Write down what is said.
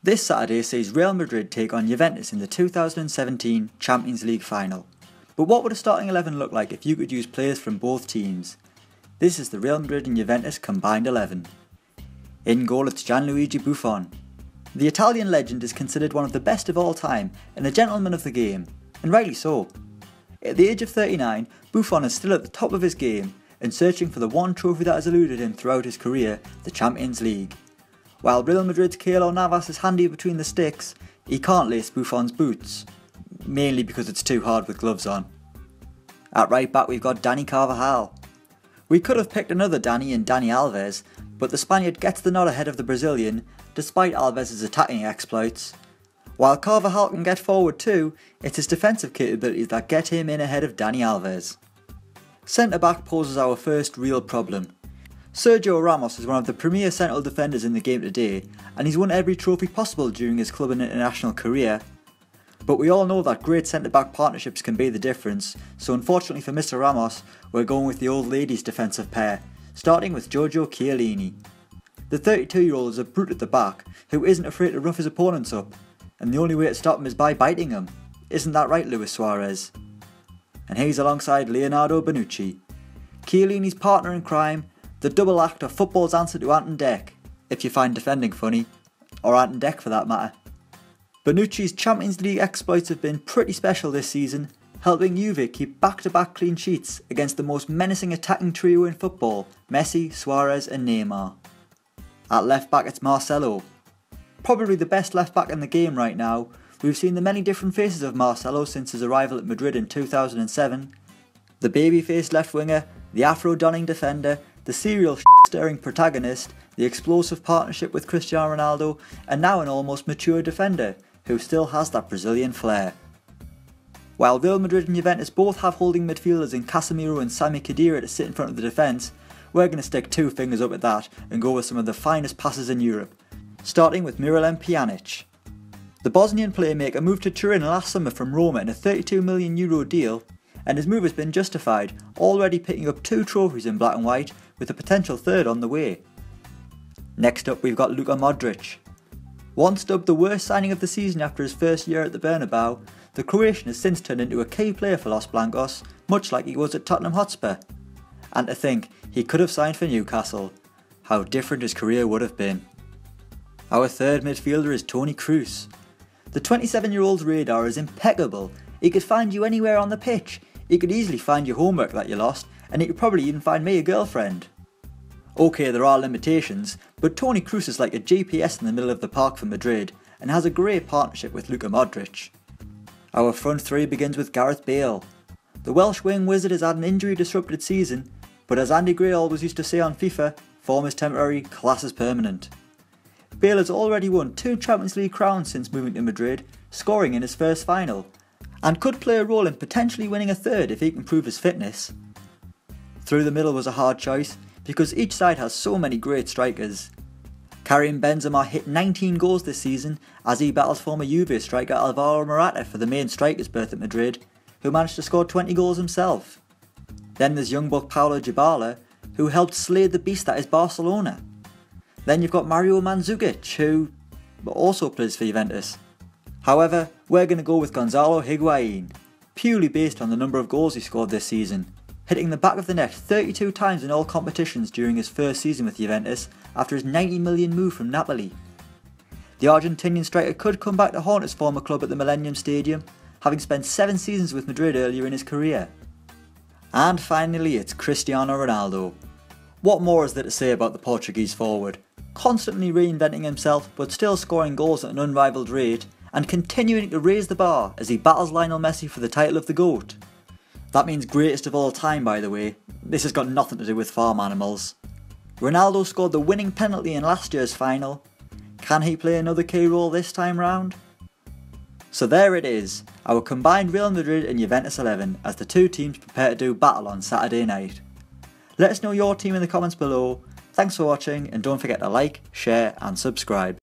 This Saturday sees Real Madrid take on Juventus in the 2017 Champions League final. But what would a starting 11 look like if you could use players from both teams? This is the Real Madrid and Juventus combined 11. In goal it's Gianluigi Buffon. The Italian legend is considered one of the best of all time and a gentleman of the game, and rightly so. At the age of 39, Buffon is still at the top of his game and searching for the one trophy that has eluded him throughout his career, the Champions League. While Real Madrid's Keylor Navas is handy between the sticks, he can't lace Buffon's boots, mainly because it's too hard with gloves on. At right back we've got DANI CARVAJAL. We could have picked another DANI in Dani Alves, but the Spaniard gets the nod ahead of the Brazilian, despite Alves' attacking exploits. While CARVAJAL can get forward too, it's his defensive capabilities that get him in ahead of Dani Alves. Centre back poses our first real problem. Sergio Ramos is one of the premier central defenders in the game today, and he's won every trophy possible during his club and international career. But we all know that great centre-back partnerships can be the difference, so unfortunately for Mr Ramos, we're going with the old ladies defensive pair, starting with Giorgio Chiellini. The 32-year-old is a brute at the back, who isn't afraid to rough his opponents up, and the only way to stop him is by biting him. Isn't that right, Luis Suarez? And he's alongside Leonardo Bonucci, Chiellini's partner in crime, the double act of football's answer to Ant and Dec, if you find defending funny, or Ant and Dec for that matter. Bonucci's Champions League exploits have been pretty special this season, helping Juve keep back-to-back clean sheets against the most menacing attacking trio in football, Messi, Suarez and Neymar. At left back it's Marcelo. Probably the best left back in the game right now. We've seen the many different faces of Marcelo since his arrival at Madrid in 2007. The baby-faced left winger, the afro-donning defender, the serial stirring protagonist, the explosive partnership with Cristiano Ronaldo, and now an almost mature defender who still has that Brazilian flair. While Real Madrid and Juventus both have holding midfielders in Casemiro and Sami Khedira to sit in front of the defence, we're going to stick two fingers up at that and go with some of the finest passes in Europe, starting with Miralem Pjanic. The Bosnian playmaker moved to Turin last summer from Roma in a €32 million deal, and his move has been justified, already picking up 2 trophies in black and white, with a potential third on the way. Next up we've got Luka Modric. Once dubbed the worst signing of the season after his first year at the Bernabeu, the Croatian has since turned into a key player for Los Blancos, much like he was at Tottenham Hotspur. And to think, he could have signed for Newcastle. How different his career would have been. Our third midfielder is Toni Kroos. The 27-year-old's radar is impeccable. He could find you anywhere on the pitch. He could easily find your homework that you lost, and he could probably even find me a girlfriend. Okay, there are limitations, but Toni Kroos is like a GPS in the middle of the park for Madrid, and has a great partnership with Luka Modric. Our front three begins with Gareth Bale. The Welsh wing wizard has had an injury-disrupted season, but as Andy Gray always used to say on FIFA, form is temporary, class is permanent. Bale has already won 2 Champions League crowns since moving to Madrid, scoring in his first final, and could play a role in potentially winning a third if he can prove his fitness. Through the middle was a hard choice, because each side has so many great strikers. Karim Benzema hit 19 goals this season as he battles former Juve striker Alvaro Morata for the main striker's berth at Madrid, who managed to score 20 goals himself. Then there's young buck Paulo Dybala, who helped slay the beast that is Barcelona. Then you've got Mario Mandzukic, who also plays for Juventus. However, we're going to go with Gonzalo HIGUAIN, purely based on the number of goals he scored this season, hitting the back of the net 32 times in all competitions during his first season with Juventus after his 90 million move from Napoli. The Argentinian striker could come back to haunt his former club at the Millennium Stadium, having spent 7 seasons with Madrid earlier in his career. And finally it's Cristiano Ronaldo. What more is there to say about the Portuguese forward? Constantly reinventing himself but still scoring goals at an unrivaled rate, and continuing to raise the bar as he battles Lionel Messi for the title of the GOAT. That means greatest of all time, by the way. This has got nothing to do with farm animals. Ronaldo scored the winning penalty in last year's final. Can he play another key role this time round? So there it is, our combined Real Madrid and Juventus 11 as the two teams prepare to do battle on Saturday night. Let us know your team in the comments below. Thanks for watching, and don't forget to like, share and subscribe.